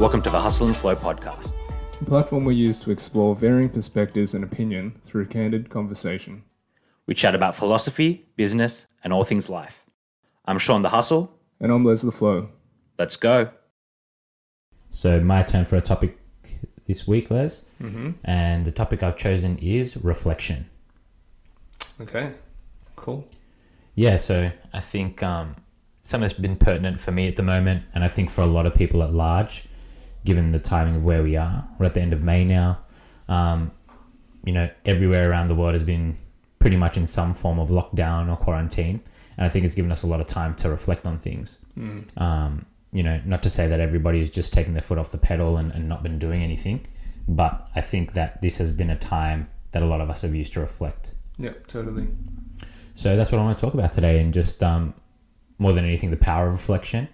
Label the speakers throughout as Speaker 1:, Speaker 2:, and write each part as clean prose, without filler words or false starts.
Speaker 1: Welcome to the Hustle and Flow podcast.
Speaker 2: A platform we use to explore varying perspectives and opinion through candid conversation.
Speaker 1: We chat about philosophy, business, and all things life. I'm Shaun the Hustle.
Speaker 2: And I'm Les the Flow.
Speaker 1: Let's go.
Speaker 3: So my turn for a topic this week, Les. And the topic I've chosen is reflection.
Speaker 2: Okay, cool.
Speaker 3: Yeah, so I think something that's been pertinent for me at the moment, and I think for a lot of people at large, given the timing of where we are. We're at the end of May now. Everywhere around the world has been pretty much in some form of lockdown or quarantine. And I think it's given us a lot of time to reflect on things. Not to say that everybody's just taken their foot off the pedal and not been doing anything. But I think that this has been a time that a lot of us have used to reflect.
Speaker 2: Yep, totally.
Speaker 3: So that's what I want to talk about today. And just more than anything, the power of reflection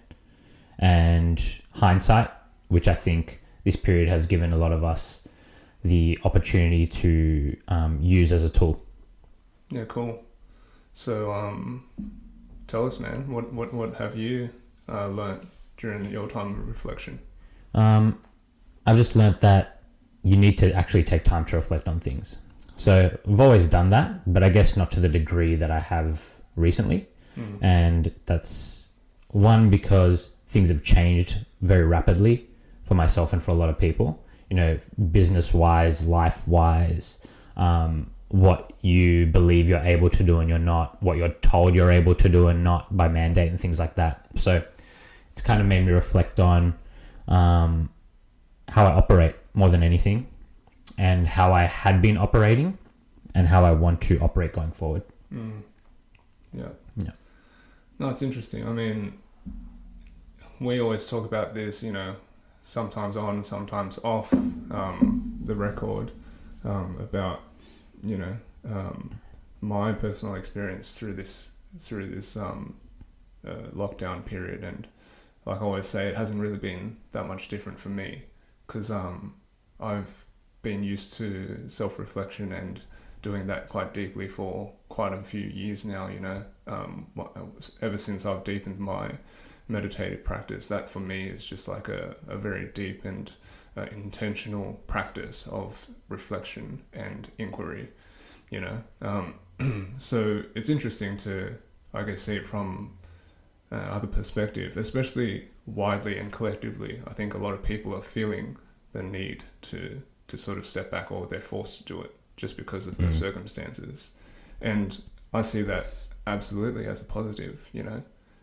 Speaker 3: and hindsight, which I think this period has given a lot of us the opportunity to use as a tool.
Speaker 2: Yeah, cool. So tell us, man, what have you learnt during your time of reflection?
Speaker 3: I've just learnt that you need to actually take time to reflect on things. So I've always done that, but I guess not to the degree that I have recently. And that's one, because things have changed very rapidly for myself and for a lot of people, business-wise, life-wise, what you believe you're able to do and you're not, what you're told you're able to do and not by mandate and things like that. So it's kind of made me reflect on how I operate more than anything, and how I had been operating and how I want to operate going forward.
Speaker 2: Yeah.
Speaker 3: Yeah.
Speaker 2: No, it's interesting. I mean, we always talk about this, sometimes on and sometimes off the record about my personal experience through this lockdown period. And like I always say, it hasn't really been that much different for me, because I've been used to self-reflection and doing that quite deeply for quite a few years now, ever since I've deepened my meditative practice. That for me is just like a very deep and intentional practice of reflection and inquiry, So it's interesting to, I guess, see it from other perspective, especially widely and collectively. I think a lot of people are feeling the need to sort of step back, or they're forced to do it just because of their circumstances. And I see that absolutely as a positive,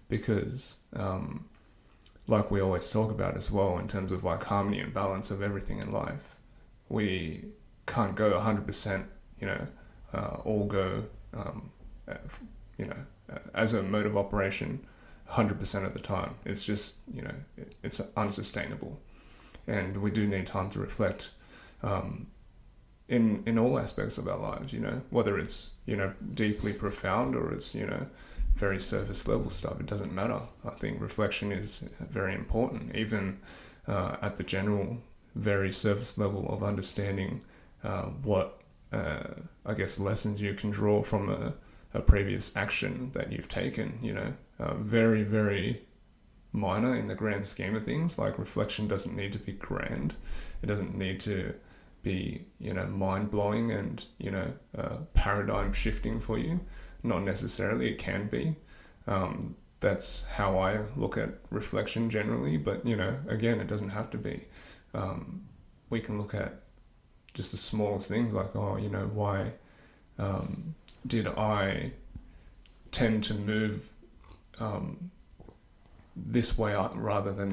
Speaker 2: because like we always talk about as well, in terms of like harmony and balance of everything in life, we can't go 100%, all go, as a mode of operation 100% of the time. It's just, it's unsustainable. And we do need time to reflect in all aspects of our lives, whether it's, deeply profound or it's, very surface level stuff. It doesn't matter. I think reflection is very important, even at the general, very surface level of understanding what, I guess, lessons you can draw from a previous action that you've taken, very, very minor in the grand scheme of things. Like, reflection doesn't need to be grand. It doesn't need to be, mind-blowing and, paradigm shifting for you. Not necessarily. It can be. That's how I look at reflection generally. But, again, it doesn't have to be. We can look at just the smallest things, like, why did I tend to move this way up rather than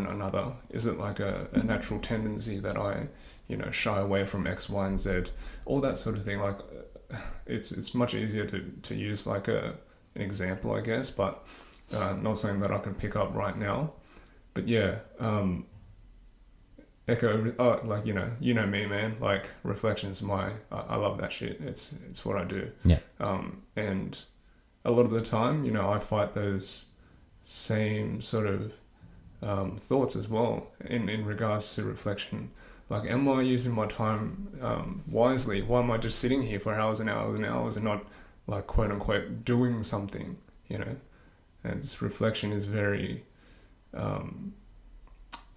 Speaker 2: another? Is it like a natural tendency that I shy away from X, Y, and Z, all that sort of thing? Like, it's much easier to use like an example, I guess, but not something that I can pick up right now. But yeah, like me, man. Like, reflection is I love that shit. It's what I do.
Speaker 3: Yeah.
Speaker 2: And a lot of the time, I fight those same sort of thoughts as well in regards to reflection. Like, am I using my time wisely? Why am I just sitting here for hours and hours and hours and not, like, quote unquote, doing something, And this reflection is very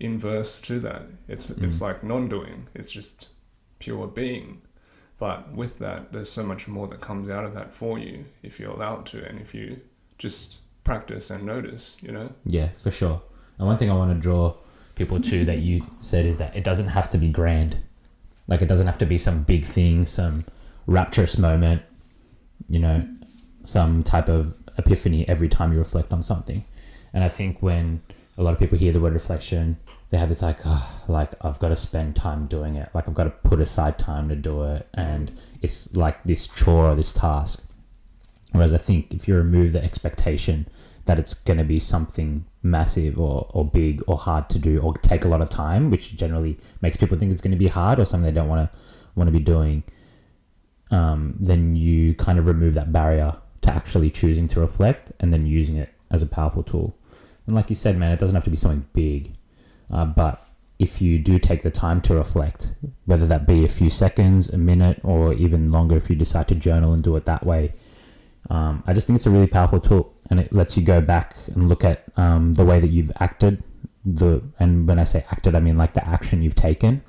Speaker 2: inverse to that. It's like non-doing. It's just pure being. But with that, there's so much more that comes out of that for you if you allow it to, and if you just practice and notice, you know?
Speaker 3: Yeah, for sure. And one thing I want to draw people to that you said is that it doesn't have to be grand. Like, it doesn't have to be some big thing, some rapturous moment, you know, some type of epiphany every time you reflect on something. And I think when a lot of people hear the word reflection, they have this like, oh, like I've got to spend time doing it. Like I've got to put aside time to do it. And it's like this chore or this task. Whereas I think if you remove the expectation that it's going to be something massive or big or hard to do or take a lot of time, which generally makes people think it's going to be hard or something they don't want to be doing, then you kind of remove that barrier to actually choosing to reflect and then using it as a powerful tool. And like you said, man, it doesn't have to be something big, but if you do take the time to reflect, whether that be a few seconds, a minute, or even longer if you decide to journal and do it that way, I just think it's a really powerful tool, and it lets you go back and look at the way that you've acted. And when I say acted, I mean like the action you've taken,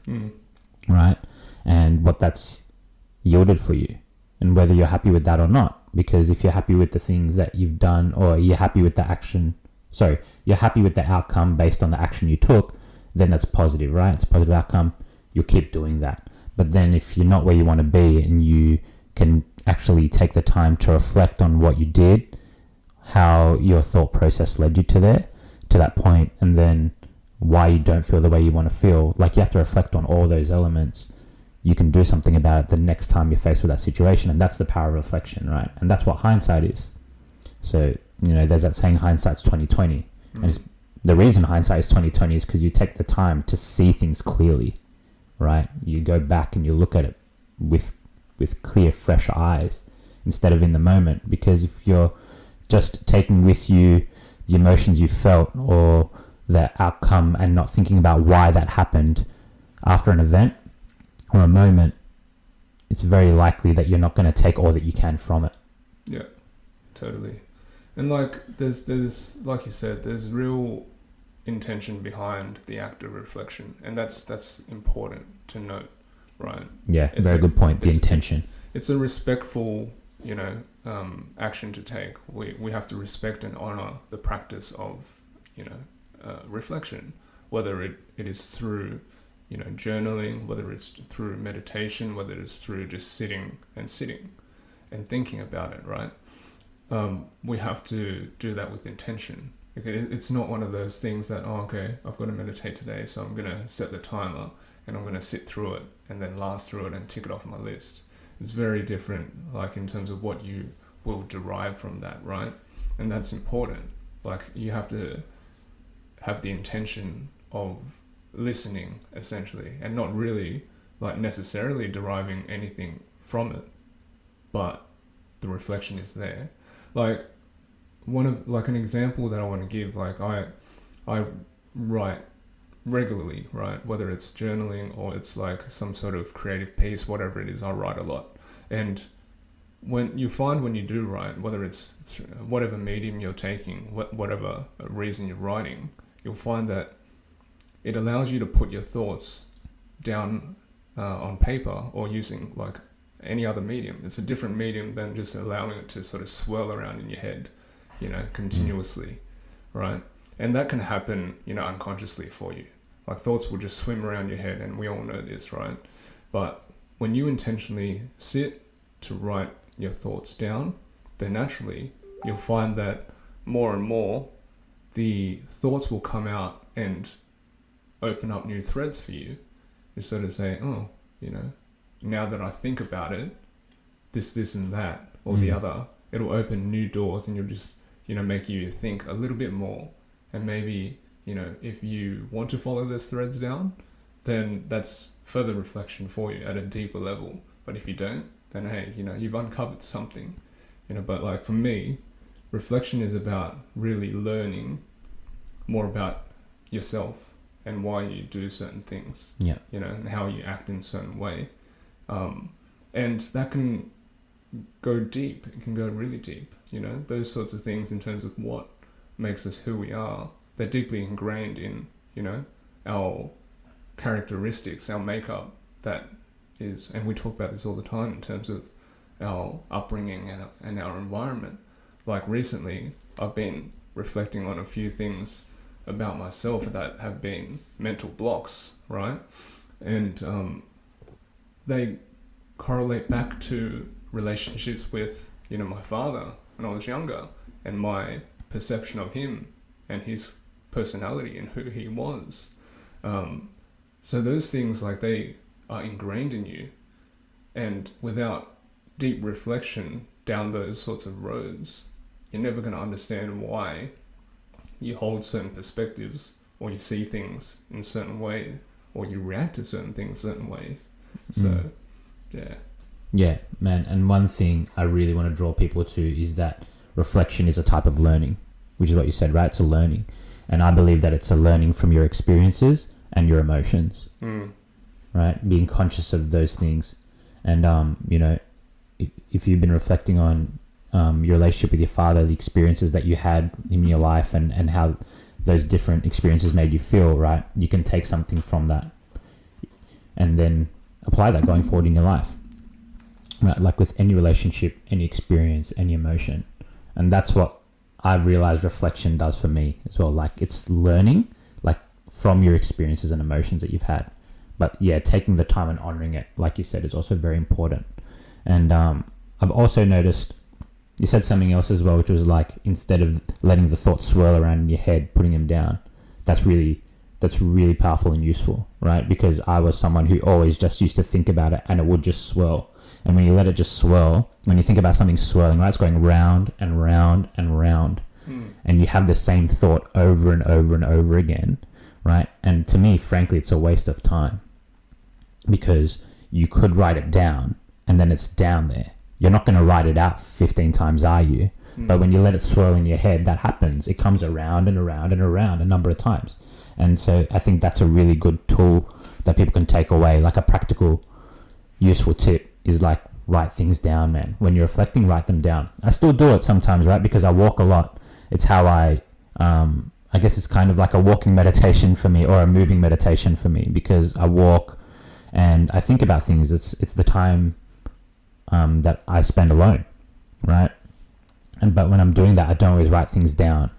Speaker 3: right? And what that's yielded for you, and whether you're happy with that or not. Because if you're happy with the things that you've done, or you're happy with the you're happy with the outcome based on the action you took, then that's positive, right? It's a positive outcome. You'll keep doing that. But then if you're not where you want to be and you can actually take the time to reflect on what you did, how your thought process led you to that point, and then why you don't feel the way you want to feel, like you have to reflect on all those elements. You can do something about it the next time you're faced with that situation. And that's the power of reflection, right? And that's what hindsight is. So, you know, there's that saying, hindsight's 20/20. And the reason hindsight is 20/20 is because you take the time to see things clearly, right? You go back and you look at it with clear, fresh eyes instead of in the moment. Because if you're just taking with you the emotions you felt or the outcome and not thinking about why that happened after an event or a moment, it's very likely that you're not going to take all that you can from it.
Speaker 2: Yeah, totally. And like there's like you said, there's real intention behind the act of reflection, and that's important to note, right?
Speaker 3: Yeah, very good point. The intention.
Speaker 2: It's a respectful, you know, action to take. We have to respect and honor the practice of, you know, reflection, whether it is through, you know, journaling, whether it's through meditation, whether it's through just sitting and thinking about it, right? We have to do that with intention. It's not one of those things that, oh, okay, I've got to meditate today, so I'm going to set the timer and I'm going to sit through it and then last through it and tick it off my list. It's very different, like in terms of what you will derive from that, right? And that's important. Like you have to have the intention of listening, essentially, and not really like necessarily deriving anything from it, but the reflection is there. Like an example that I want to give, like I write regularly, right? Whether it's journaling or it's like some sort of creative piece, whatever it is, I write a lot. And when you do write, whether it's whatever medium you're taking, whatever reason you're writing, you'll find that it allows you to put your thoughts down on paper or using like any other medium. It's a different medium than just allowing it to sort of swirl around in your head, you know, continuously, right? And that can happen, you know, unconsciously for you. Like thoughts will just swim around your head, and we all know this, right? But when you intentionally sit to write your thoughts down, then naturally you'll find that more and more the thoughts will come out and open up new threads for you. You sort of say, oh, you know, now that I think about it, this and that, or the other, it'll open new doors, and you'll just, you know, make you think a little bit more. And maybe, you know, if you want to follow those threads down, then that's further reflection for you at a deeper level. But if you don't, then hey, you know, you've uncovered something, you know. But like for me, reflection is about really learning more about yourself and why you do certain things, you know, and how you act in a certain way. And that can go deep. It can go really deep, you know, those sorts of things in terms of what makes us who we are. They're deeply ingrained in, you know, our characteristics, our makeup, that is, and we talk about this all the time in terms of our upbringing and our environment. Like recently, I've been reflecting on a few things about myself that have been mental blocks, right? And they correlate back to relationships with, my father when I was younger, and my perception of him and his personality and who he was. So those things, like, they are ingrained in you, and without deep reflection down those sorts of roads, you're never going to understand why you hold certain perspectives, or you see things in certain ways, or you react to certain things certain ways. So, yeah.
Speaker 3: Yeah, man. And one thing I really want to draw people to is that reflection is a type of learning, which is what you said, right? It's a learning. And I believe that it's a learning from your experiences and your emotions, right? Being conscious of those things. And, if you've been reflecting on your relationship with your father, the experiences that you had in your life, and how those different experiences made you feel, right? You can take something from that and then apply that going forward in your life. Right? Like with any relationship, any experience, any emotion. And that's what I've realized reflection does for me as well. Like, it's learning, like, from your experiences and emotions that you've had. But yeah, taking the time and honoring it, like you said, is also very important. And I've also noticed, you said something else as well, which was like, instead of letting the thoughts swirl around in your head, putting them down. That's really powerful and useful, right? Because I was someone who always just used to think about it, and it would just swirl. And when you let it just swirl, when you think about something swirling, right, it's going round and round and round. And you have the same thought over and over and over again, right? And to me, frankly, it's a waste of time, because you could write it down and then it's down there. You're not going to write it out 15 times, are you? But when you let it swirl in your head, that happens. It comes around and around and around a number of times. And so I think that's a really good tool that people can take away, like a practical, useful tip is like, write things down, man. When you're reflecting, write them down. I still do it sometimes, right? Because I walk a lot. It's how I guess it's kind of like a walking meditation for me, or a moving meditation for me, because I walk and I think about things. It's the time that I spend alone, right? But when I'm doing that, I don't always write things down.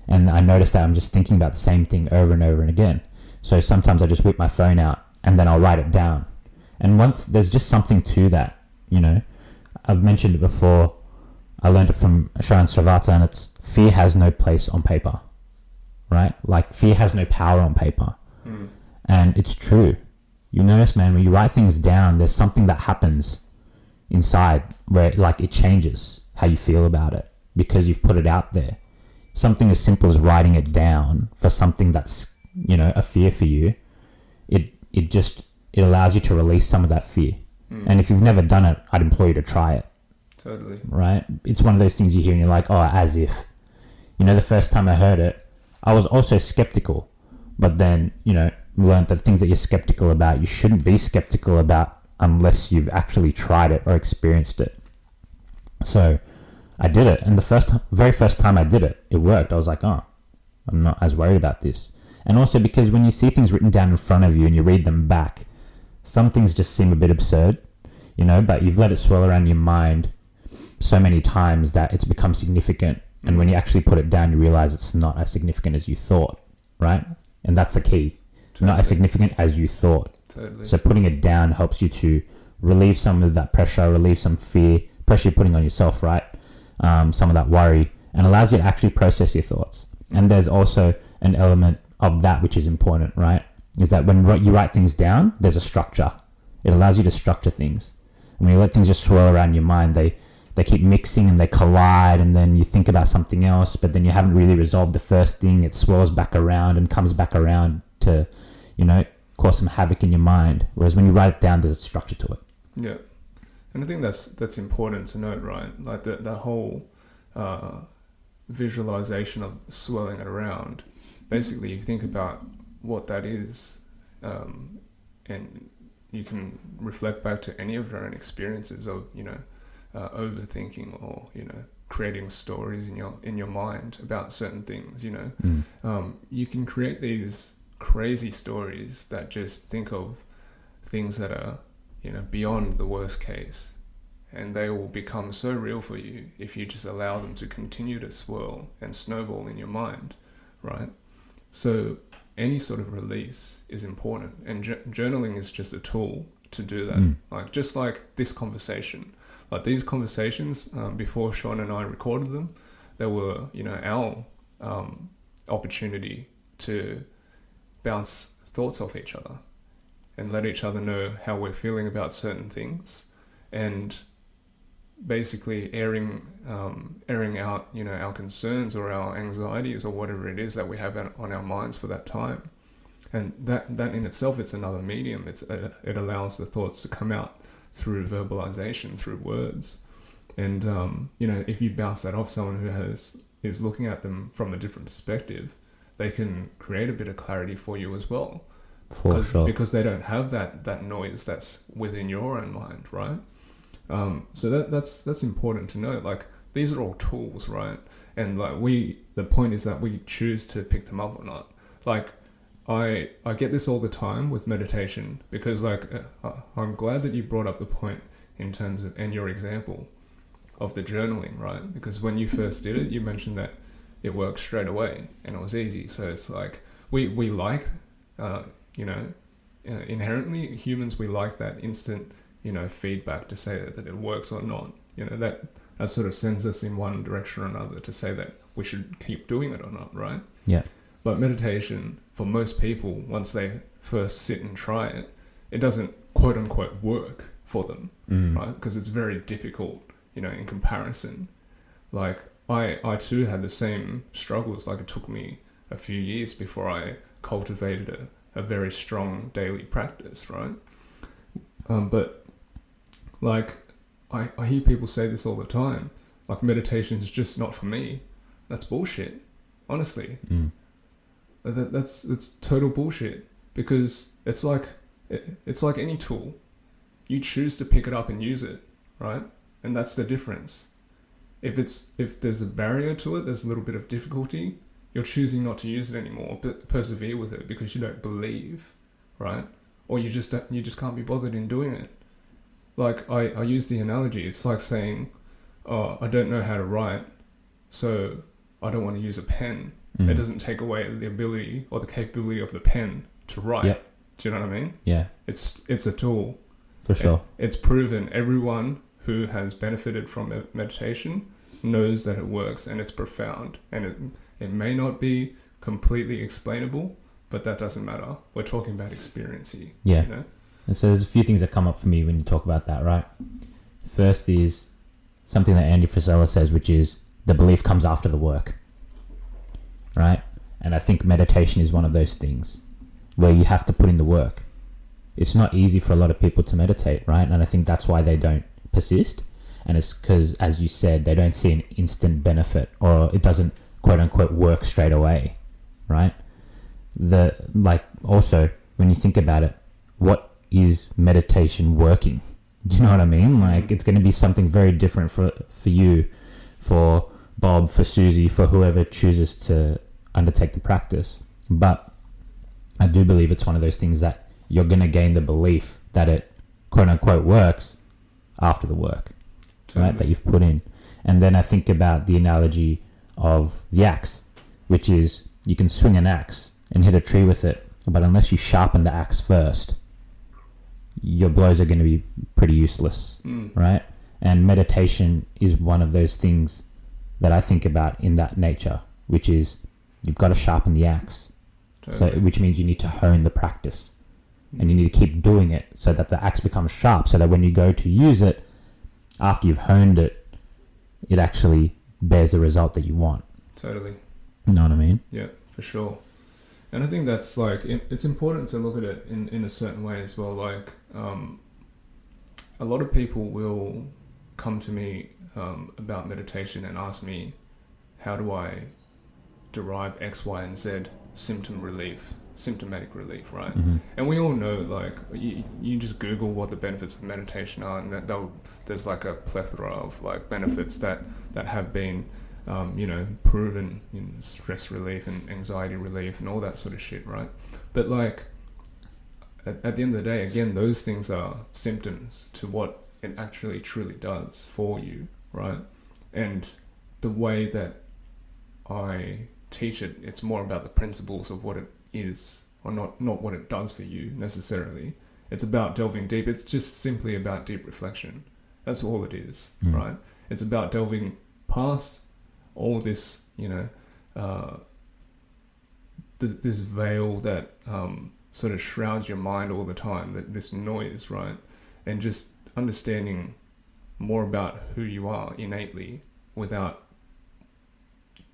Speaker 3: And I notice that I'm just thinking about the same thing over and over and again. So sometimes I just whip my phone out and then I'll write it down. And once there's just something to that, I've mentioned it before. I learned it from Shaun and it's fear has no place on paper, right? Like, fear has no power on paper. And it's true. You notice, man, when you write things down, there's something that happens inside where, like, it changes how you feel about it because you've put it out there. Something as simple as writing it down for something that's, a fear for you, it allows you to release some of that fear. And if you've never done it, I'd implore you to try it.
Speaker 2: Totally.
Speaker 3: Right? It's one of those things you hear and you're like, oh, as if. The first time I heard it, I was also skeptical. But then, learned that things that you're skeptical about, you shouldn't be skeptical about unless you've actually tried it or experienced it. So I did it. And very first time I did it, it worked. I was like, oh, I'm not as worried about this. And also because when you see things written down in front of you and you read them back, some things just seem a bit absurd, but you've let it swirl around your mind so many times that it's become significant. And when you actually put it down, you realize it's not as significant as you thought, right? And that's the key. Totally. Not as significant as you thought.
Speaker 2: Totally.
Speaker 3: So putting it down helps you to relieve some of that pressure, relieve some pressure you're putting on yourself, right? Some of that worry, and allows you to actually process your thoughts. And there's also an element of that which is important, right? Is that when you write things down, there's a structure. It allows you to structure things. And when you let things just swirl around your mind, they keep mixing and they collide, and then you think about something else, but then you haven't really resolved the first thing. It swirls back around and comes back around to, cause some havoc in your mind. Whereas when you write it down, there's a structure to it.
Speaker 2: Yeah. And I think that's important to note, right? Like the whole visualization of swirling it around. Basically, you think about what that is, and you can reflect back to any of your own experiences of, overthinking or, creating stories in your mind about certain things, you can create these crazy stories that just think of things that are, beyond the worst case. And they will become so real for you if you just allow them to continue to swirl and snowball in your mind, right? So any sort of release is important, and journaling is just a tool to do that. Like, just like this conversation, like these conversations, before Shaun and I recorded them, they were, our opportunity to bounce thoughts off each other and let each other know how we're feeling about certain things, and basically airing out, our concerns or our anxieties or whatever it is that we have on our minds for that time. And that in itself, it's another medium. It allows the thoughts to come out through verbalization, through words. And, if you bounce that off someone who is looking at them from a different perspective, they can create a bit of clarity for you as well. Because they don't have that noise that's within your own mind, right? So that's important to know. Like, these are all tools, right? And like the point is that we choose to pick them up or not. Like, I get this all the time with meditation, because like I'm glad that you brought up the point in terms of, and your example of the journaling, right? Because when you first did it, you mentioned that it worked straight away and it was easy. So it's like we like inherently humans, we like that instant feedback to say that it works or not. That sort of sends us in one direction or another to say that we should keep doing it or not, right?
Speaker 3: Yeah.
Speaker 2: But meditation, for most people, once they first sit and try it, it doesn't quote unquote work for them, right? Because it's very difficult, in comparison. Like, I too had the same struggles. Like, it took me a few years before I cultivated a very strong daily practice, right? But like, I hear people say this all the time, like, meditation is just not for me. That's bullshit, honestly. That's total bullshit, because it's like any tool. You choose to pick it up and use it, right? And that's the difference. If there's a barrier to it, there's a little bit of difficulty, you're choosing not to use it anymore, but persevere with it because you don't believe, right? Or you just can't be bothered in doing it. Like, I use the analogy, it's like saying, oh, I don't know how to write, so I don't want to use a pen. It doesn't take away the ability or the capability of the pen to write. Yep. Do you know what I mean? Yeah. It's a tool.
Speaker 3: For sure.
Speaker 2: It's proven. Everyone who has benefited from meditation knows that it works, and it's profound. And it may not be completely explainable, but that doesn't matter. We're talking about experience here.
Speaker 3: Yeah. And so there's a few things that come up for me when you talk about that, right? First is something that Andy Frisella says, which is the belief comes after the work, right? And I think meditation is one of those things where you have to put in the work. It's not easy for a lot of people to meditate, right? And I think that's why they don't persist. And it's because, as you said, they don't see an instant benefit, or it doesn't quote unquote work straight away, right? Also, when you think about it, what is meditation working? Do you know what I mean? Like, it's going to be something very different for you, for Bob, for Susie, for whoever chooses to undertake the practice. But I do believe it's one of those things that you're going to gain the belief that it quote unquote works after the work, right, that you've put in. And then I think about the analogy of the axe, which is you can swing an axe and hit a tree with it, but unless you sharpen the axe first, your blows are going to be pretty useless, right? And meditation is one of those things that I think about in that nature, which is you've got to sharpen the axe. So, which means you need to hone the practice, and you need to keep doing it so that the axe becomes sharp, so that when you go to use it, after you've honed it, it actually bears the result that you want.
Speaker 2: Totally.
Speaker 3: You know what I mean?
Speaker 2: Yeah, for sure. And I think that's like, it's important to look at it in a certain way as well. Like, a lot of people will come to me about meditation and ask me, how do I derive X, Y, and Z symptomatic relief, right? And we all know, like, you just Google what the benefits of meditation are, and there's like a plethora of like benefits that have been proven in stress relief and anxiety relief and all that sort of shit, right? But like, at the end of the day, again, those things are symptoms to what it actually truly does for you, right? And the way that I teach it, it's more about the principles of what it is, or not what it does for you necessarily. It's about delving deep. It's just simply about deep reflection. That's all it is, right? It's about delving past all this, this veil that sort of shrouds your mind all the time, this noise, right? And just understanding more about who you are innately without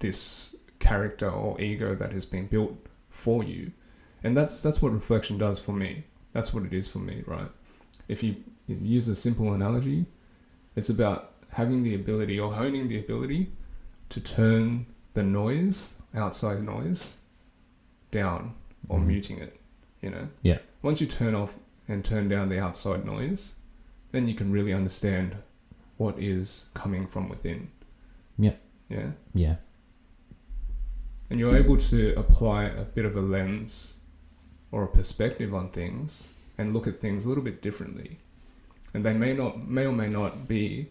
Speaker 2: this character or ego that has been built for you. And that's what reflection does for me. That's what it is for me, right? If you use a simple analogy, it's about having the ability or honing the ability to turn the noise, outside noise, down or muting it,
Speaker 3: Yeah.
Speaker 2: Once you turn off and turn down the outside noise, then you can really understand what is coming from within.
Speaker 3: Yeah.
Speaker 2: Yeah.
Speaker 3: Yeah.
Speaker 2: And you're able to apply a bit of a lens or a perspective on things and look at things a little bit differently. And they may or may not be,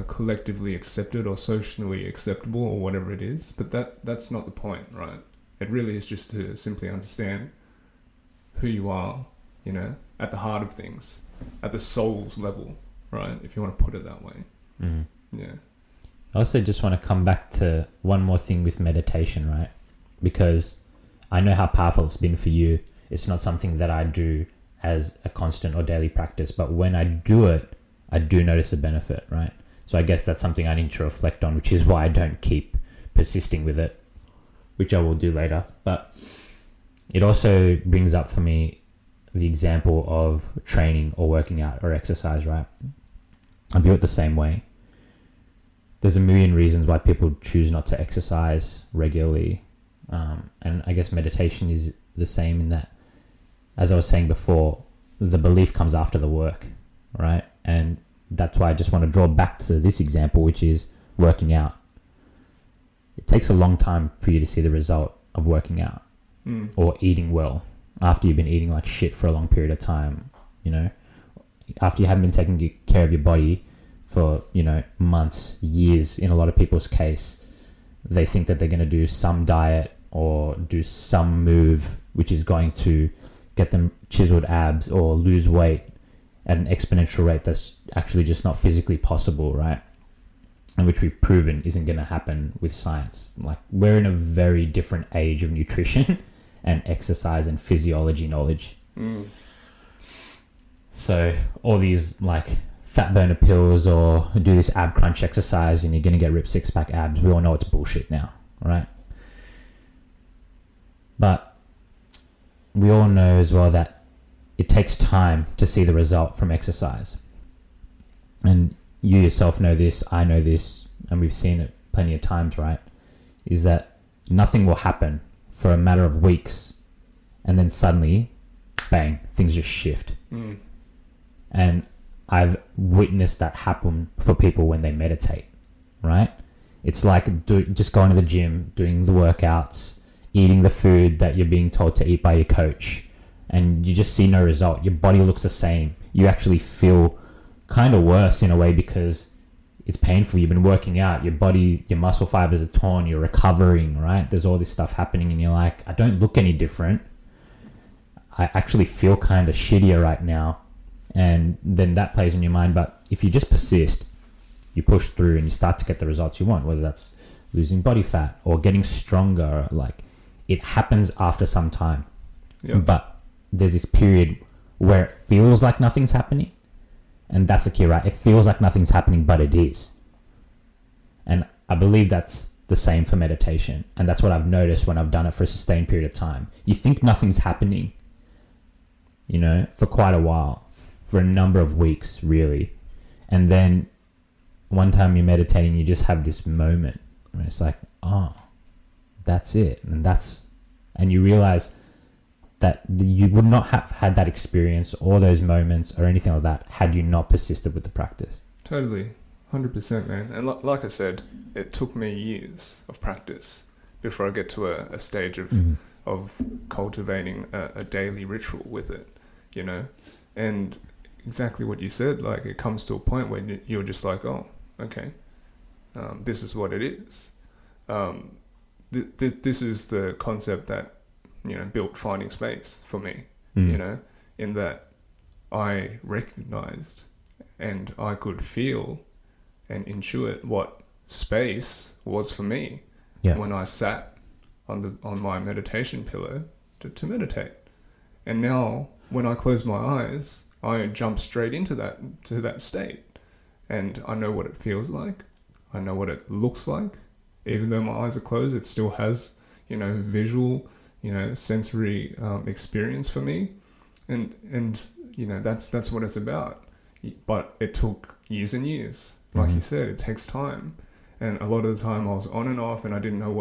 Speaker 2: collectively accepted or socially acceptable or whatever it is. But that's not the point, right? It really is just to simply understand who you are, at the heart of things, at the soul's level, right? If you want to put it that way. Yeah.
Speaker 3: I also just want to come back to one more thing with meditation, right? Because I know how powerful it's been for you. It's not something that I do as a constant or daily practice, but when I do it, I do notice the benefit, right? So I guess that's something I need to reflect on, which is why I don't keep persisting with it, which I will do later. But it also brings up for me the example of training or working out or exercise, right? I view it the same way. There's a million reasons why people choose not to exercise regularly. And I guess meditation is the same in that, as I was saying before, the belief comes after the work, right? And that's why I just want to draw back to this example, which is working out. It takes a long time for you to see the result of working out or eating well after you've been eating like shit for a long period of time, after you haven't been taking care of your body for, months, years. In a lot of people's case, they think that they're going to do some diet or do some move which is going to get them chiseled abs or lose weight at an exponential rate that's actually just not physically possible, right? And which we've proven isn't going to happen with science. Like, we're in a very different age of nutrition and exercise and physiology knowledge. So all these like fat burner pills or do this ab crunch exercise and you're going to get ripped six-pack abs, we all know it's bullshit now, right? But we all know as well that it takes time to see the result from exercise. And you yourself know this, I know this, and we've seen it plenty of times, right? Is that nothing will happen for a matter of weeks and then suddenly, bang, things just shift. And I've witnessed that happen for people when they meditate, right? It's like just going to the gym, doing the workouts, eating the food that you're being told to eat by your coach, and you just see no result. Your body looks the same. You actually feel kind of worse in a way because it's painful. You've been working out, your body, your muscle fibers are torn, you're recovering, right? There's all this stuff happening and you're like, I don't look any different. I actually feel kind of shittier right now. And then that plays in your mind. But if you just persist, you push through and you start to get the results you want, whether that's losing body fat or getting stronger, like it happens after some time.
Speaker 2: Yep.
Speaker 3: But there's this period where it feels like nothing's happening. And that's the key, right? It feels like nothing's happening, but it is. And I believe that's the same for meditation. And that's what I've noticed when I've done it for a sustained period of time. You think nothing's happening, for quite a while, for a number of weeks, really. And then one time you're meditating, you just have this moment where it's like, oh, that's it. And you realize that you would not have had that experience or those moments or anything like that had you not persisted with the practice.
Speaker 2: Totally. 100%, man. And like I said, it took me years of practice before I get to a stage of cultivating a daily ritual with it, you know? And exactly what you said, like it comes to a point where you're just like, oh, okay, this is what it is. This is the concept that, you know, built Finding Space for me, you know, in that I recognized and I could feel and intuit what space was for me when I sat on my meditation pillow to meditate. And now when I close my eyes, I jump straight into that state, and I know what it feels like. I know what it looks like. Even though my eyes are closed, it still has, you know, visual, you know, sensory experience for me, and you know, that's what it's about. But it took years and years. Like you said, it takes time. And a lot of the time I was on and off, and I didn't know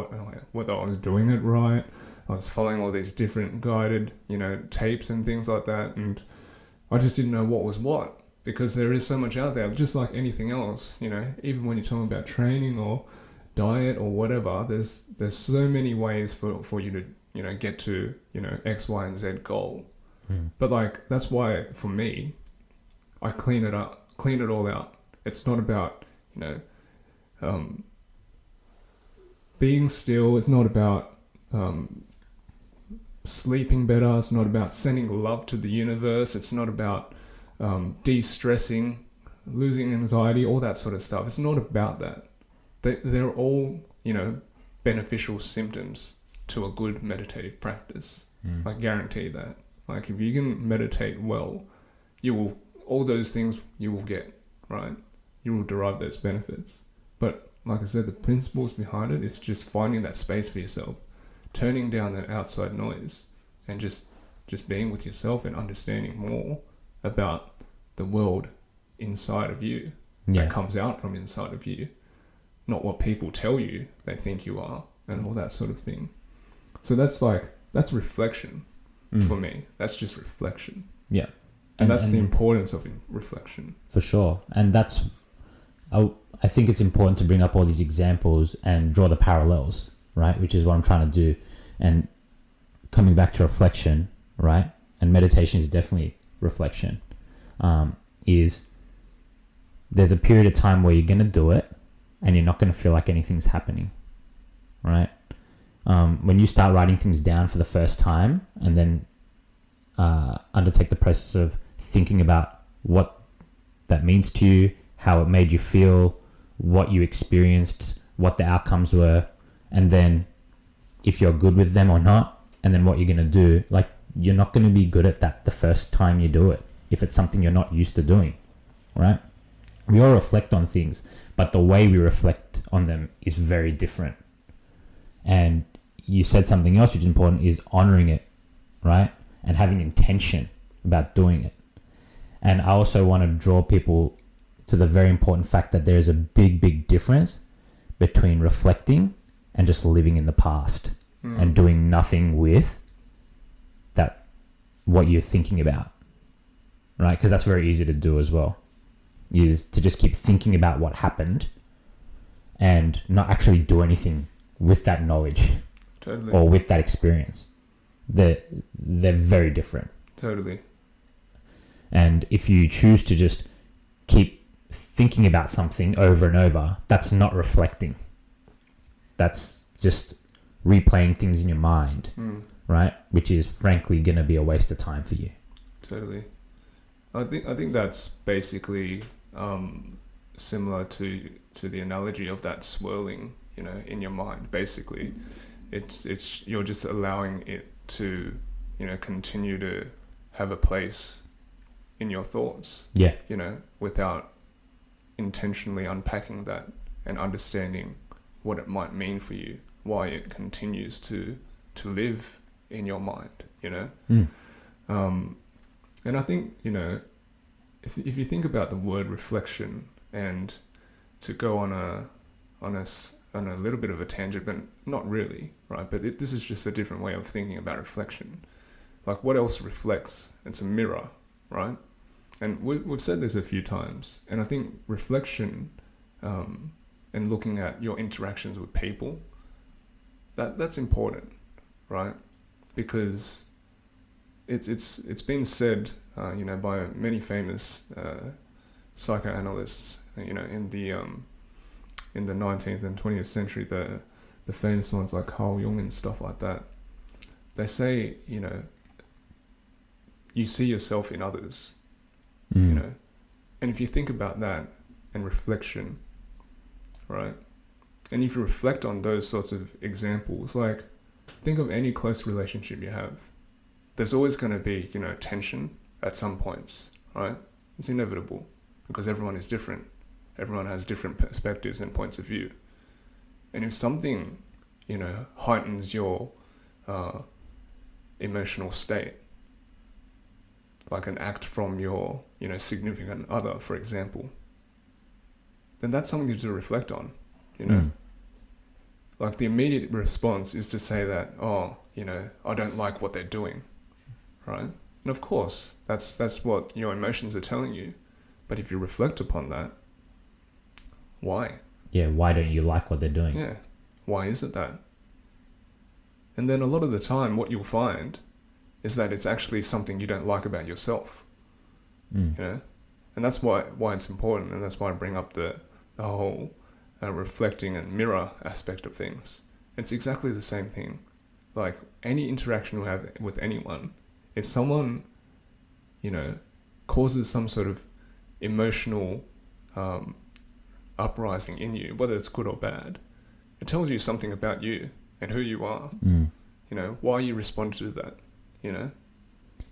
Speaker 2: whether I was doing it right. I was following all these different guided, you know, tapes and things like that. And I just didn't know what was what, because there is so much out there, just like anything else, you know, even when you're talking about training or diet or whatever, there's so many ways for you to, you know, get to, you know, X, Y, and Z goal. But like, that's why for me, I clean it all out. It's not about, you know, being still. It's not about sleeping better. It's not about sending love to the universe. It's not about de-stressing, losing anxiety, all that sort of stuff. It's not about that. They're all, you know, beneficial symptoms to a good meditative practice. I guarantee that. Like, if you can meditate well, all those things you will get, right? You will derive those benefits. But like I said, the principles behind it is just finding that space for yourself, turning down that outside noise, and just being with yourself and understanding more about the world inside of you that comes out from inside of you, not what people tell you they think you are, and all that sort of thing. So that's reflection for me. That's just reflection. Yeah. And that's the importance of reflection.
Speaker 3: For sure. And that's, I think it's important to bring up all these examples and draw the parallels, right? Which is what I'm trying to do. And coming back to reflection, right? And meditation is definitely reflection. Is there's a period of time where you're going to do it and you're not going to feel like anything's happening, right? When you start writing things down for the first time and then undertake the process of thinking about what that means to you, how it made you feel, what you experienced, what the outcomes were, and then if you're good with them or not, and then what you're going to do, like, you're not going to be good at that the first time you do it if it's something you're not used to doing, right? We all reflect on things, but the way we reflect on them is very different. And you said something else which is important, is honoring it, right? And having intention about doing it. And I also want to draw people to the very important fact that there is a big difference between reflecting and just living in the past and doing nothing with that, what you're thinking about, right? Because that's very easy to do as well, is to just keep thinking about what happened and not actually do anything with that knowledge or with that experience. They're very different.
Speaker 2: Totally.
Speaker 3: And if you choose to just keep thinking about something over and over, that's not reflecting. That's just replaying things in your mind, right? Which is frankly going to be a waste of time for you.
Speaker 2: Totally. I think that's basically similar to the analogy of that swirling, you know, in your mind. Basically, it's you're just allowing it to, you know, continue to have a place in your thoughts. Yeah. You know, without intentionally unpacking that and understanding what it might mean for you, why it continues to live in your mind, you know. And I think, you know, if you think about the word reflection, and to go on a little bit of a tangent, but not really, right? But this is just a different way of thinking about reflection. Like, what else reflects? It's a mirror, right? And we've said this a few times, and I think reflection and looking at your interactions with people, that's important, right? Because it's been said, by many famous psychoanalysts, in the 19th and 20th century, the famous ones like Carl Jung and stuff like that. They say, you see yourself in others, and if you think about that and reflection, right? And if you reflect on those sorts of examples, like think of any close relationship you have. There's always going to be, tension at some points, right? It's inevitable because everyone is different. Everyone has different perspectives and points of view. And if something, heightens your emotional state, like an act from your, significant other, for example, then that's something to reflect on, Like the immediate response is to say that, I don't like what they're doing, right? And of course, that's what your emotions are telling you. But if you reflect upon that, why?
Speaker 3: Yeah, why don't you like what they're doing?
Speaker 2: Yeah, why is it that? And then a lot of the time, what you'll find is that it's actually something you don't like about yourself, And that's why it's important, and that's why I bring up the whole reflecting and mirror aspect of things. It's exactly the same thing. Like any interaction we have with anyone, if someone, causes some sort of emotional uprising in you, whether it's good or bad, it tells you something about you and who you are. Why you respond to that,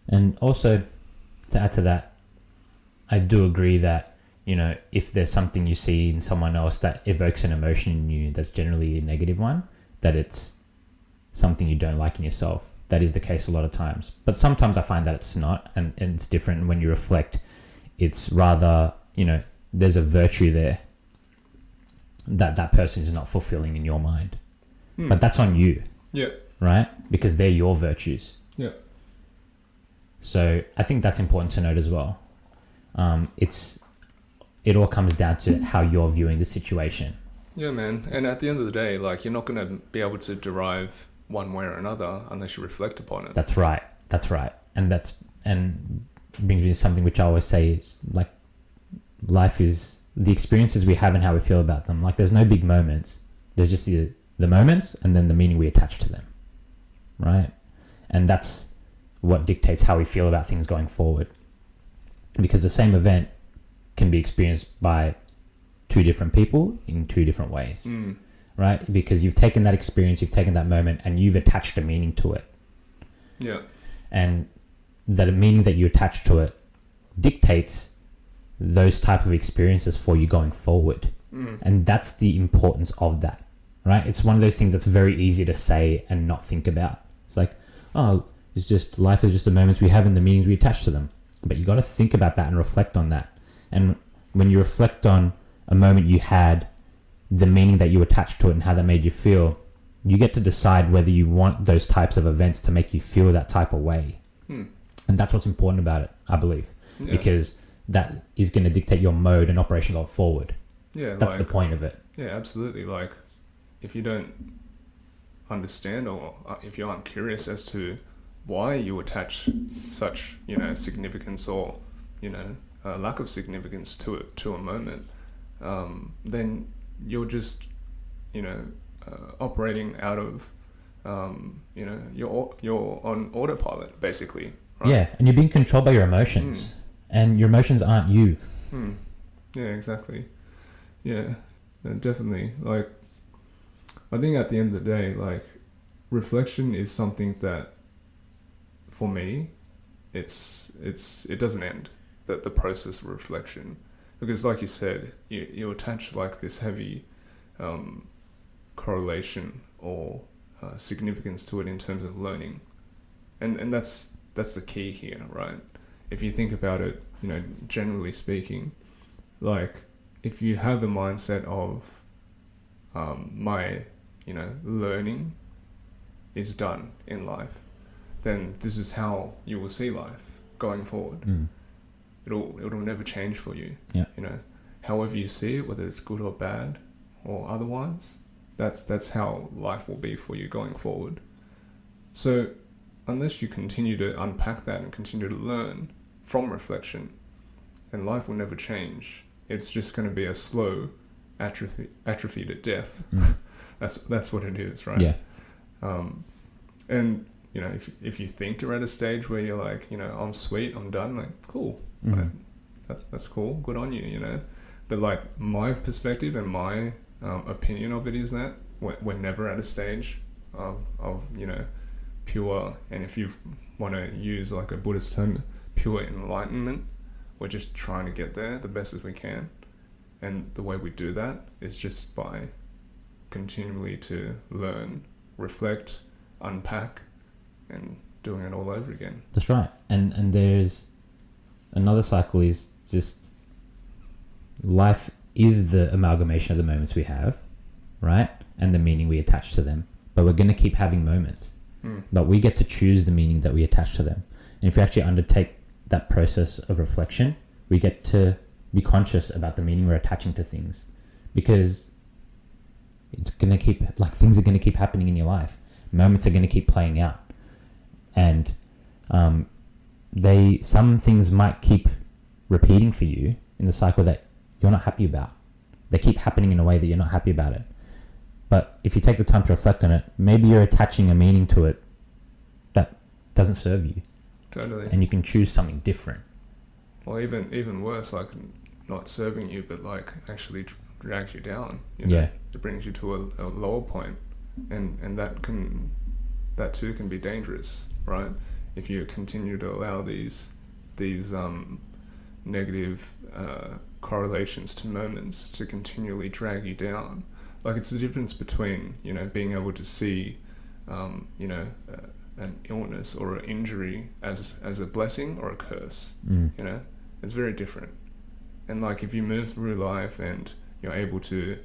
Speaker 3: And also, to add to that, I do agree that, if there's something you see in someone else that evokes an emotion in you that's generally a negative one, that it's something you don't like in yourself. That is the case a lot of times. But sometimes I find that it's not, and it's different. When you reflect, it's rather, there's a virtue there that person is not fulfilling in your mind. But that's on you.
Speaker 2: Yeah.
Speaker 3: Right? Because they're your virtues.
Speaker 2: Yeah.
Speaker 3: So I think that's important to note as well. It all comes down to how you're viewing the situation.
Speaker 2: Yeah, man. And at the end of the day, like, you're not going to be able to derive one way or another unless you reflect upon it.
Speaker 3: That's right. And brings me to something which I always say is, like, life is the experiences we have and how we feel about them. Like, there's no big moments. There's just the moments and then the meaning we attach to them. Right? And that's what dictates how we feel about things going forward. Because the same event can be experienced by two different people in two different ways. Right? Because you've taken that experience, you've taken that moment, and you've attached a meaning to it.
Speaker 2: Yeah.
Speaker 3: And that meaning that you attach to it dictates those type of experiences for you going forward. And that's the importance of that. Right? It's one of those things that's very easy to say and not think about. It's like, it's just life is just the moments we have and the meanings we attach to them. But you got to think about that and reflect on that. And when you reflect on a moment you had, the meaning that you attached to it and how that made you feel, you get to decide whether you want those types of events to make you feel that type of way. And that's what's important about it, I believe. Yeah. Because that is going to dictate your mode and operation going forward. Yeah, that's the point of it.
Speaker 2: Yeah, absolutely. Like, if you don't understand, or if you aren't curious as to why you attach such, significance or, lack of significance to a moment, then you're just, operating out of, you're on autopilot, basically. Right?
Speaker 3: Yeah, and you're being controlled by your emotions, and your emotions aren't you.
Speaker 2: Yeah, exactly. Yeah, definitely. Like, I think at the end of the day, like, reflection is something that, for me, it doesn't end. The process of reflection, because, like you said, you attach like this heavy correlation or significance to it in terms of learning, and that's the key here, right? If you think about it, generally speaking, like, if you have a mindset of my learning is done in life, then this is how you will see life going forward. It'll never change for you.
Speaker 3: Yeah.
Speaker 2: however you see it, whether it's good or bad or otherwise, that's how life will be for you going forward. So unless you continue to unpack that and continue to learn from reflection, then life will never change. It's just going to be a slow atrophy to death. That's what it is, right?
Speaker 3: Yeah.
Speaker 2: And you know, if you think you're at a stage where you're like, you know, I'm sweet, I'm done, like, cool, right? That's cool, good on you, you know. But like my perspective and my opinion of it is that we're never at a stage of you know, pure, and if you want to use like a Buddhist term, pure enlightenment. We're just trying to get there the best as we can, and the way we do that is just by continually to learn, reflect, unpack, and doing it all over again.
Speaker 3: That's right. And there's another cycle is just life is the amalgamation of the moments we have, right? And the meaning we attach to them. But we're going to keep having moments. But we get to choose the meaning that we attach to them. And if we actually undertake that process of reflection, we get to be conscious about the meaning we're attaching to things, because it's going to keep, like, things are going to keep happening in your life. Moments are going to keep playing out. And some things might keep repeating for you in the cycle that you're not happy about. They keep happening in a way that you're not happy about it. But if you take the time to reflect on it, maybe you're attaching a meaning to it that doesn't serve you.
Speaker 2: Totally.
Speaker 3: And you can choose something different.
Speaker 2: Or even worse, like not serving you, but like actually drags you down. You know?
Speaker 3: Yeah.
Speaker 2: It brings you to a lower point, and that too can be dangerous, right? If you continue to allow these negative correlations to moments to continually drag you down. Like, it's the difference between, you know, being able to see, you know, an illness or an injury as a blessing or a curse. You know, it's very different. And like, if you move through life and you're able to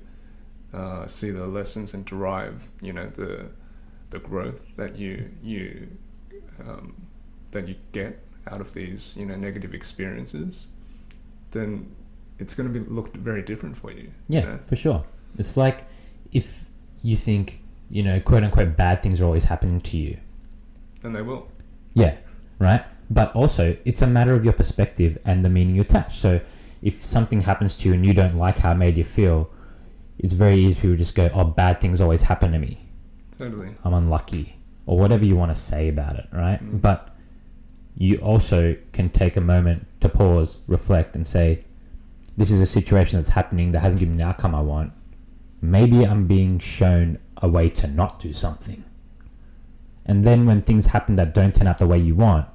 Speaker 2: see the lessons and derive, you know, the growth that you get out of these, you know, negative experiences, then it's going to be looked very different for you.
Speaker 3: Yeah,
Speaker 2: you know?
Speaker 3: For sure. It's like if you think, you know, quote unquote bad things are always happening to you.
Speaker 2: Then they will.
Speaker 3: Yeah, right? But also, it's a matter of your perspective and the meaning you attach. So if something happens to you and you don't like how it made you feel, it's very easy for people to just go, oh, bad things always happen to me.
Speaker 2: Totally.
Speaker 3: I'm unlucky. Or whatever you want to say about it, right? But you also can take a moment to pause, reflect, and say, this is a situation that's happening that hasn't given me the outcome I want. Maybe I'm being shown a way to not do something. And then when things happen that don't turn out the way you want,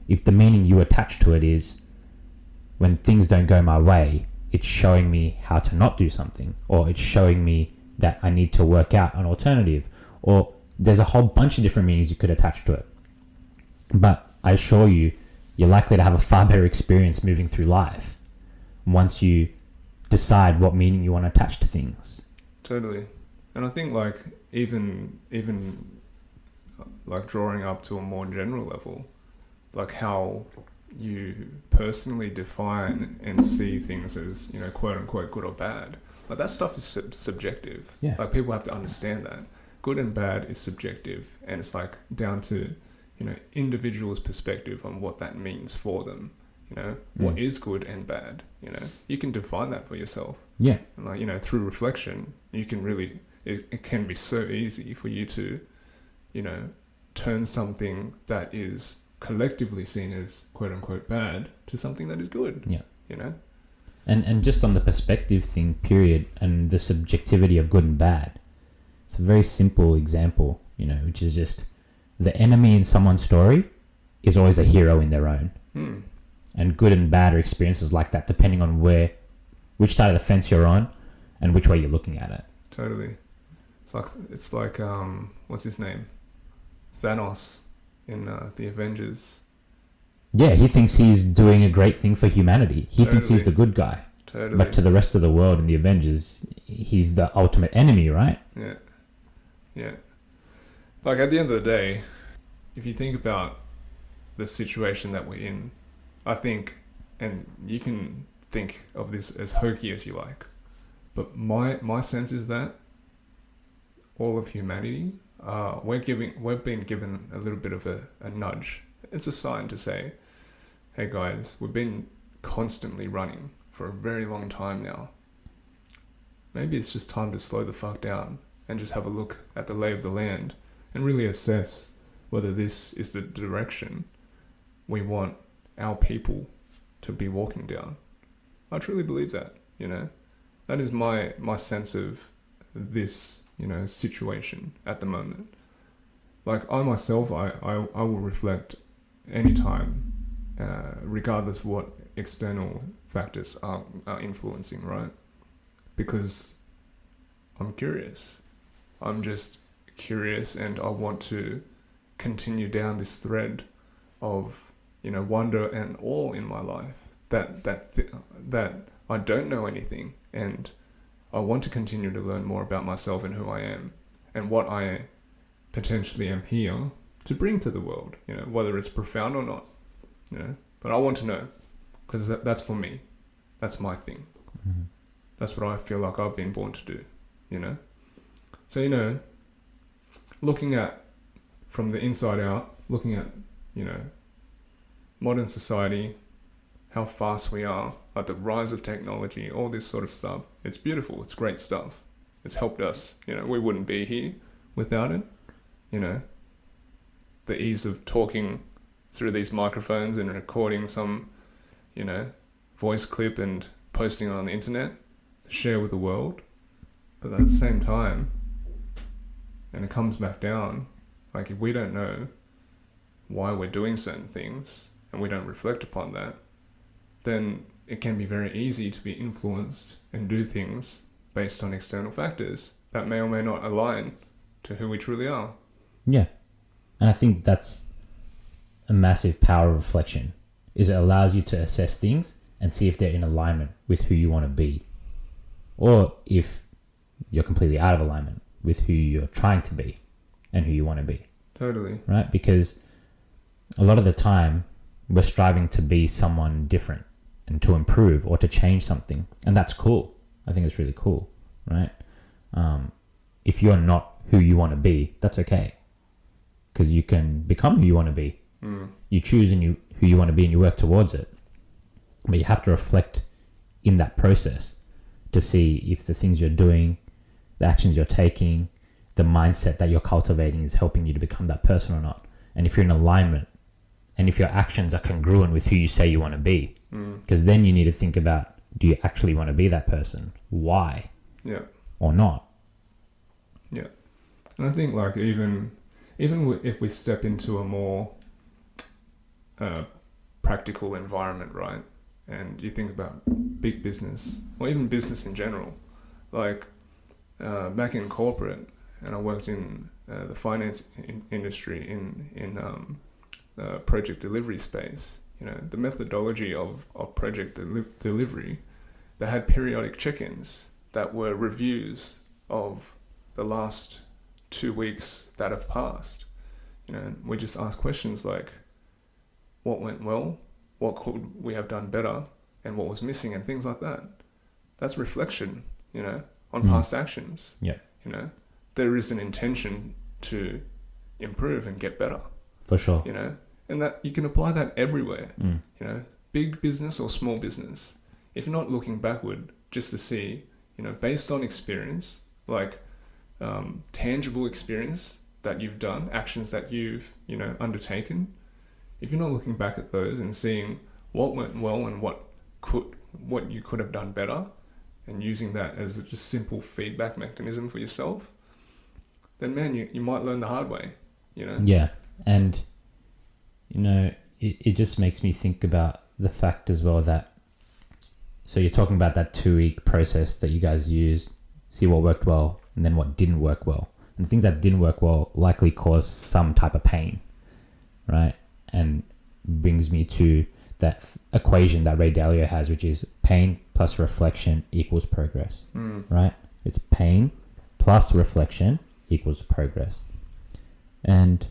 Speaker 3: if the meaning you attach to it is, when things don't go my way, it's showing me how to not do something, or it's showing me that I need to work out an alternative, or there's a whole bunch of different meanings you could attach to it. But I assure you, you're likely to have a far better experience moving through life once you decide what meaning you want to attach to things.
Speaker 2: Totally. And I think like even like drawing up to a more general level, like how you personally define and see things as, you know, quote unquote good or bad, like that stuff is subjective.
Speaker 3: Yeah.
Speaker 2: Like, people have to understand that good and bad is subjective, and it's like down to, you know, individuals' perspective on what that means for them. You know, what is good and bad, you know, you can define that for yourself.
Speaker 3: Yeah.
Speaker 2: And like, you know, through reflection, you can really, it can be so easy for you to, you know, turn something that is collectively seen as quote unquote bad to something that is good.
Speaker 3: Yeah.
Speaker 2: You know?
Speaker 3: And just on the perspective thing, period, and the subjectivity of good and bad, it's a very simple example, you know, which is just the enemy in someone's story is always a hero in their own. And good and bad are experiences like that, depending on which side of the fence you're on and which way you're looking at it.
Speaker 2: Totally. It's like what's his name? Thanos in the Avengers.
Speaker 3: Yeah, he thinks he's doing a great thing for humanity. He thinks he's the good guy.
Speaker 2: Totally.
Speaker 3: But to the rest of the world in the Avengers, he's the ultimate enemy, right?
Speaker 2: Yeah. Yeah. Like, at the end of the day, if you think about the situation that we're in, I think, and you can think of this as hokey as you like. But my sense is that all of humanity, we've been given a little bit of a nudge. It's a sign to say, hey guys, we've been constantly running for a very long time now. Maybe it's just time to slow the fuck down and just have a look at the lay of the land and really assess whether this is the direction we want our people to be walking down. I truly believe that, That is my sense of this, situation at the moment. Like I myself, I will reflect anytime, regardless of what external factors are influencing, right? Because I'm curious. I'm just curious, and I want to continue down this thread of, wonder and awe in my life. That I don't know anything, and I want to continue to learn more about myself and who I am, and what I potentially am here to bring to the world. Whether it's profound or not. But I want to know, because that's for me. That's my thing.
Speaker 3: Mm-hmm.
Speaker 2: That's what I feel like I've been born to do. So looking at from the inside out, looking at modern society, how fast we are, at the rise of technology, all this sort of stuff. It's beautiful. It's great stuff. It's helped us. We wouldn't be here without it. The ease of talking through these microphones and recording some, voice clip and posting it on the internet to share with the world. But at the same time, and it comes back down, like if we don't know why we're doing certain things and we don't reflect upon that, then it can be very easy to be influenced and do things based on external factors that may or may not align to who we truly are.
Speaker 3: Yeah. And I think that's a massive power of reflection, is it allows you to assess things and see if they're in alignment with who you want to be, or if you're completely out of alignment with who you're trying to be and who you want to be.
Speaker 2: Totally.
Speaker 3: Right? Because a lot of the time we're striving to be someone different and to improve or to change something. And that's cool. I think it's really cool, right? If you're not who you want to be, that's okay. Because you can become who you want to be. You choose who you want to be and you work towards it. But you have to reflect in that process to see if the things you're doing, the actions you're taking, the mindset that you're cultivating is helping you to become that person or not. And if you're in alignment, and if your actions are congruent with who you say you want to be, because then you need to think about, do you actually want to be that person? Why?
Speaker 2: Yeah.
Speaker 3: Or not?
Speaker 2: Yeah. And I think like even if we step into a more practical environment, right? And you think about big business, or even business in general, like back in corporate, and I worked in the finance industry in project delivery space. The methodology of project delivery, they had periodic check-ins that were reviews of the last 2 weeks that have passed. And we just ask questions like, what went well, what could we have done better, and what was missing, and things like that. That's reflection, on past actions.
Speaker 3: Yeah.
Speaker 2: There is an intention to improve and get better.
Speaker 3: For sure.
Speaker 2: And that you can apply that everywhere. Big business or small business. If you're not looking backward, just to see, based on experience, like tangible experience that you've done, actions that you've, undertaken. If you're not looking back at those and seeing what went well and what you could have done better, and using that as a just simple feedback mechanism for yourself, then man, you might learn the hard way,
Speaker 3: Yeah. And, it just makes me think about the fact as well that, so you're talking about that 2-week process that you guys use, see what worked well and then what didn't work well. And the things that didn't work well likely caused some type of pain, right? And brings me to that equation that Ray Dalio has, which is pain plus reflection equals progress, right? It's pain plus reflection equals progress. And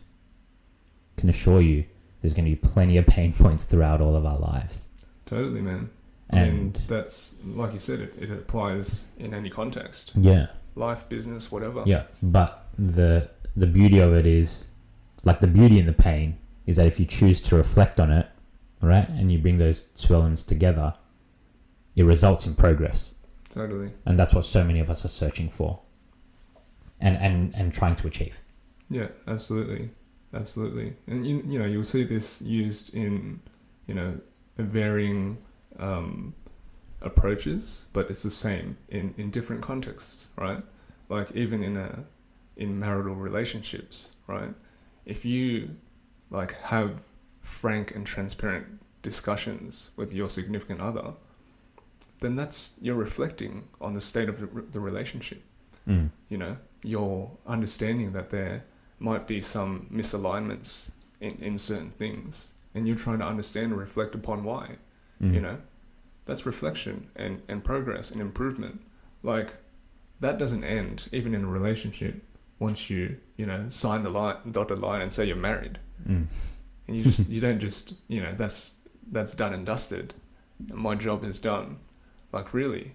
Speaker 3: can assure you there's going to be plenty of pain points throughout all of our lives.
Speaker 2: Totally, man.
Speaker 3: And
Speaker 2: that's, like you said, it applies in any context.
Speaker 3: yeah.
Speaker 2: Life, business, whatever.
Speaker 3: Yeah. But the beauty of it is, like, the beauty and the pain is that if you choose to reflect on it, right, and you bring those two elements together, it results in progress.
Speaker 2: Totally.
Speaker 3: And that's what so many of us are searching for and trying to achieve.
Speaker 2: Yeah, absolutely. Absolutely. And, you know, you'll see this used in, you know, varying approaches, but it's the same in different contexts, right? Like even in marital relationships, right? If you like have frank and transparent discussions with your significant other, then you're reflecting on the state of the relationship. You know, you're understanding that there might be some misalignments in certain things, and you're trying to understand and reflect upon why. You know, that's reflection and progress and improvement. Like, that doesn't end even in a relationship once you know, sign the dotted line and say you're married. And you don't just, you know, that's done and dusted. My job is done. Like, really,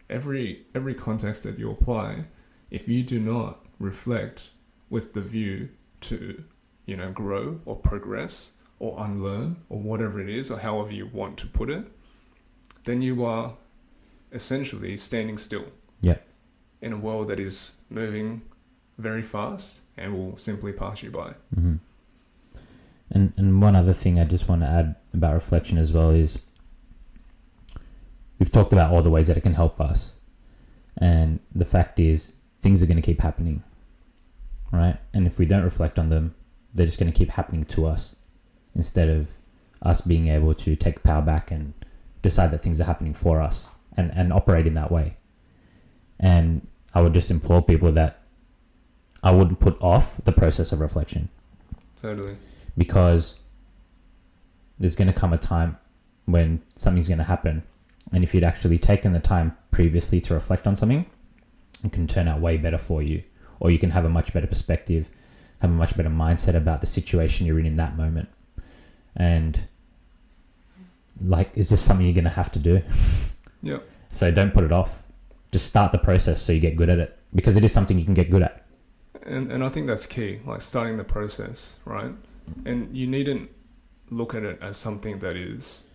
Speaker 2: every context that you apply, if you do not reflect with the view to, you know, grow or progress or unlearn or whatever it is, or however you want to put it, then you are essentially standing still.
Speaker 3: Yeah.
Speaker 2: In a world that is moving very fast and will simply pass you by.
Speaker 3: Mm-hmm. And one other thing I just want to add about reflection as well is, we've talked about all the ways that it can help us. And the fact is, things are going to keep happening, right? And if we don't reflect on them, they're just going to keep happening to us, instead of us being able to take power back and decide that things are happening for us and operate in that way. And I would just implore people that I wouldn't put off the process of reflection.
Speaker 2: Totally.
Speaker 3: Because there's going to come a time when something's going to happen. And if you'd actually taken the time previously to reflect on something, it can turn out way better for you. Or you can have a much better perspective, have a much better mindset about the situation you're in that moment. And, like, is this something you're going to have to do?
Speaker 2: Yeah.
Speaker 3: So don't put it off. Just start the process so you get good at it. Because it is something you can get good at.
Speaker 2: And I think that's key, like starting the process, right? And you needn't look at it as something that is,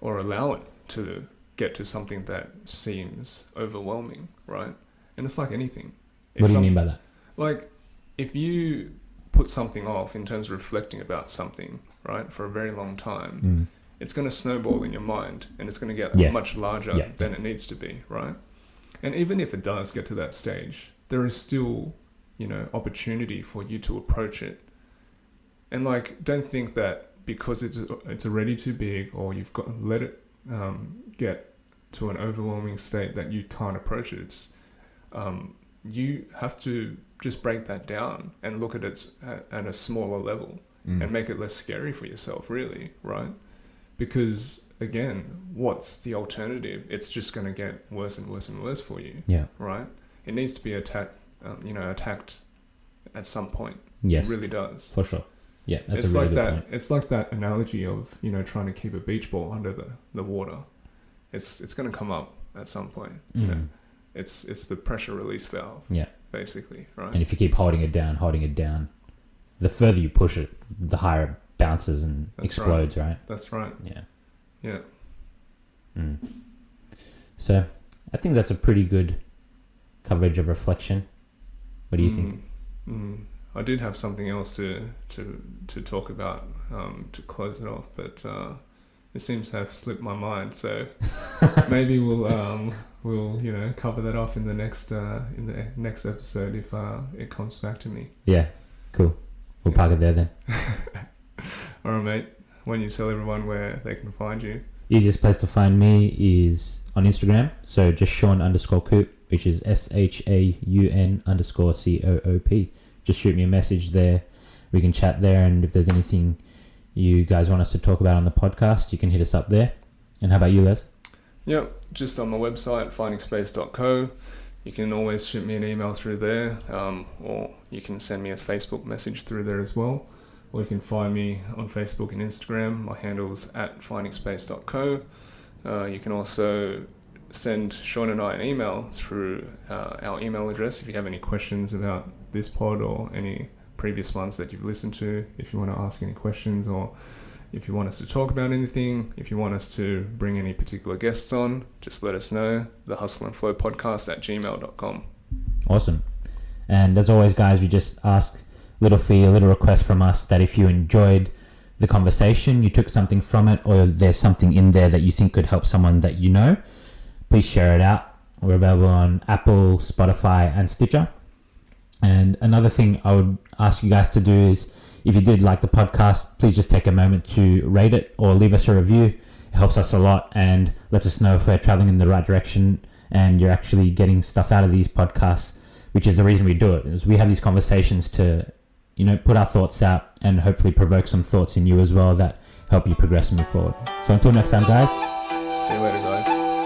Speaker 2: or allow it to get to something that seems overwhelming, right? And it's like anything.
Speaker 3: What do you mean by that?
Speaker 2: Like, if you put something off in terms of reflecting about something, right, for a very long time, it's going to snowball in your mind, and it's going to get much larger than it needs to be, right? And even if it does get to that stage, there is still, you know, opportunity for you to approach it. And, like, don't think that because it's already too big, or you've got let it get to an overwhelming state that you can't approach it. It's you have to just break that down and look at it at a smaller level and make it less scary for yourself, really, right? Because, again, what's the alternative? It's just going to get worse and worse and worse for you, right? It needs to be attacked at some point.
Speaker 3: Yes,
Speaker 2: it really does.
Speaker 3: For sure. Yeah, that's
Speaker 2: it's
Speaker 3: a really
Speaker 2: like
Speaker 3: good
Speaker 2: that.
Speaker 3: point.
Speaker 2: It's like that analogy of, you know, trying to keep a beach ball under the water. It's going to come up at some point. You know, it's the pressure release valve. Yeah, basically, right.
Speaker 3: And if you keep holding it down, the further you push it, the higher it bounces and explodes. Right.
Speaker 2: That's right. Yeah.
Speaker 3: So, I think that's a pretty good coverage of reflection. What do you think?
Speaker 2: I did have something else to talk about to close it off, but it seems to have slipped my mind. So maybe we'll you know, cover that off in the next episode if it comes back to me. Yeah, cool. We'll park it there then. All right, mate. Why don't you tell everyone where they can find you?
Speaker 3: Easiest place to find me is on Instagram. So just Shaun_Coop, which is SHAUN_COOP. Just shoot me a message there. We can chat there, and if there's anything you guys want us to talk about on the podcast, you can hit us up there. And how about you, Les?
Speaker 2: Yep, just on my website, findingspace.co. You can always shoot me an email through there, or you can send me a Facebook message through there as well. Or you can find me on Facebook and Instagram. My handle's @findingspace.co. You can also send Shaun and I an email through our email address if you have any questions about this pod or any previous ones that you've listened to. If you want to ask any questions, or if you want us to talk about anything, if you want us to bring any particular guests on, just let us know. The Hustle and Flow podcast at gmail.com.
Speaker 3: Awesome. And as always, guys, we just ask a little request from us that if you enjoyed the conversation, you took something from it, or there's something in there that you think could help someone that you know, please share it out. We're available on Apple, Spotify, and Stitcher. And another thing I would ask you guys to do is, if you did like the podcast, please just take a moment to rate it or leave us a review. It helps us a lot and lets us know if we're traveling in the right direction and you're actually getting stuff out of these podcasts, which is the reason we do it, is we have these conversations to, put our thoughts out and hopefully provoke some thoughts in you as well that help you progress and move forward. So until next time, guys.
Speaker 2: See you later, guys.